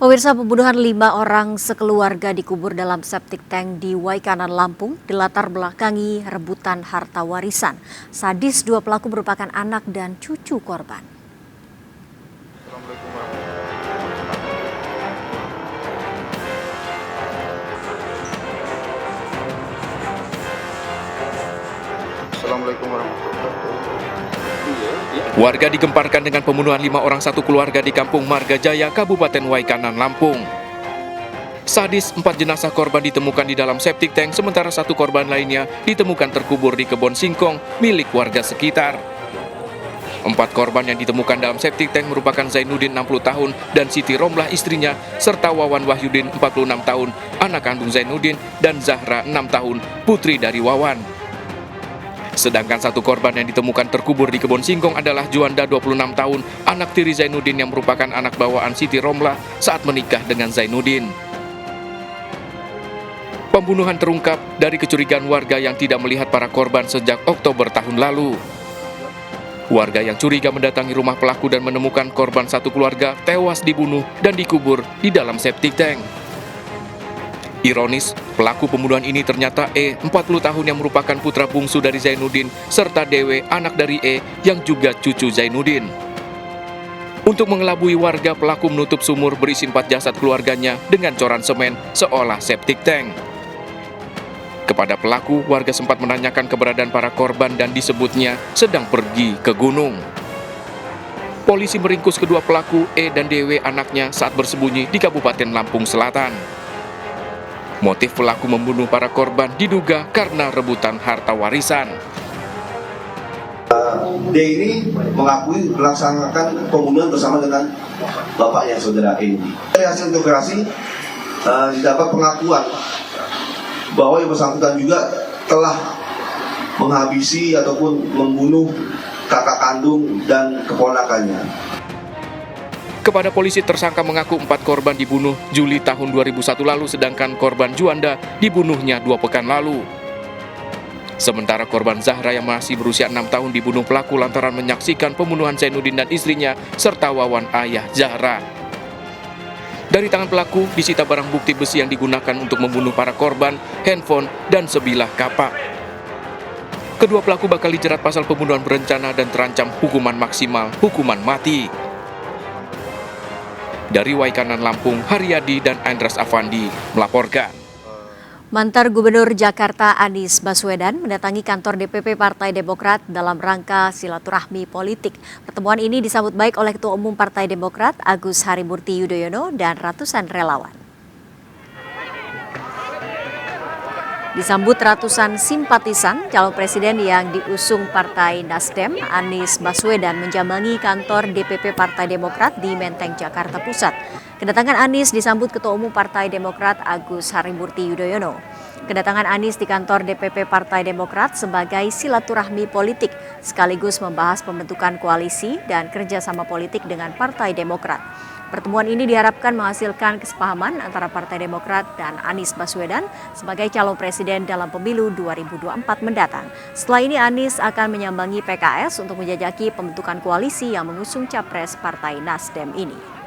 Pemirsa, pembunuhan 5 orang sekeluarga dikubur dalam septic tank di Waikanan, Lampung dilatar belakangi rebutan harta warisan. Sadis dua pelaku merupakan anak dan cucu korban. Assalamualaikum warahmatullahi wabarakatuh. Warga digemparkan dengan pembunuhan 5 orang satu keluarga di Kampung Margajaya, Kabupaten Waikanan, Lampung. Sadis, 4 jenazah korban ditemukan di dalam septic tank, sementara 1 korban lainnya ditemukan terkubur di kebun singkong milik warga sekitar. 4 korban yang ditemukan dalam septic tank merupakan Zainuddin 60 tahun dan Siti Romlah istrinya, serta Wawan Wahyudin 46 tahun, anak kandung Zainuddin, dan Zahra 6 tahun, putri dari Wawan. Sedangkan 1 korban yang ditemukan terkubur di kebun singkong adalah Juanda 26 tahun, anak tiri Zainuddin yang merupakan anak bawaan Siti Romlah saat menikah dengan Zainuddin. Pembunuhan terungkap dari kecurigaan warga yang tidak melihat para korban sejak Oktober tahun lalu. Warga yang curiga mendatangi rumah pelaku dan menemukan korban 1 keluarga tewas dibunuh dan dikubur di dalam septic tank. Ironis, pelaku pembunuhan ini ternyata E, 40 tahun yang merupakan putra bungsu dari Zainuddin, serta Dewe, anak dari E, yang juga cucu Zainuddin. Untuk mengelabui warga, pelaku menutup sumur berisi 4 jasad keluarganya dengan coran semen seolah septic tank. Kepada pelaku, warga sempat menanyakan keberadaan para korban dan disebutnya sedang pergi ke gunung. Polisi meringkus kedua pelaku, E dan Dewe, anaknya, saat bersembunyi di Kabupaten Lampung Selatan. Motif pelaku membunuh para korban diduga karena rebutan harta warisan. D ini mengakui melaksanakan pembunuhan bersama dengan bapaknya, saudara E ini. Dari hasil integrasi didapat pengakuan bahwa yang bersangkutan juga telah menghabisi ataupun membunuh kakak kandung dan keponakannya. Kepada polisi, tersangka mengaku 4 korban dibunuh Juli tahun 2001 lalu, sedangkan korban Juanda dibunuhnya 2 pekan lalu. Sementara korban Zahra yang masih berusia 6 tahun dibunuh pelaku lantaran menyaksikan pembunuhan Zainuddin dan istrinya, serta Wawan, ayah Zahra. Dari tangan pelaku disita barang bukti besi yang digunakan untuk membunuh para korban, handphone, dan sebilah kapak. Kedua pelaku bakal dijerat pasal pembunuhan berencana dan terancam hukuman maksimal, hukuman mati. Dari Waikanan, Lampung, Haryadi dan Andras Afandi melaporkan. Mantan Gubernur Jakarta Anies Baswedan mendatangi kantor DPP Partai Demokrat dalam rangka silaturahmi politik. Pertemuan ini disambut baik oleh Ketua Umum Partai Demokrat Agus Harimurti Yudhoyono dan ratusan relawan. Disambut ratusan simpatisan, calon presiden yang diusung Partai Nasdem, Anies Baswedan menjambangi kantor DPP Partai Demokrat di Menteng, Jakarta Pusat. Kedatangan Anies disambut Ketua Umum Partai Demokrat Agus Harimurti Yudhoyono. Kedatangan Anies di kantor DPP Partai Demokrat sebagai silaturahmi politik, sekaligus membahas pembentukan koalisi dan kerjasama politik dengan Partai Demokrat. Pertemuan ini diharapkan menghasilkan kesepahaman antara Partai Demokrat dan Anies Baswedan sebagai calon presiden dalam pemilu 2024 mendatang. Setelah ini Anies akan menyambangi PKS untuk menjajaki pembentukan koalisi yang mengusung capres Partai Nasdem ini.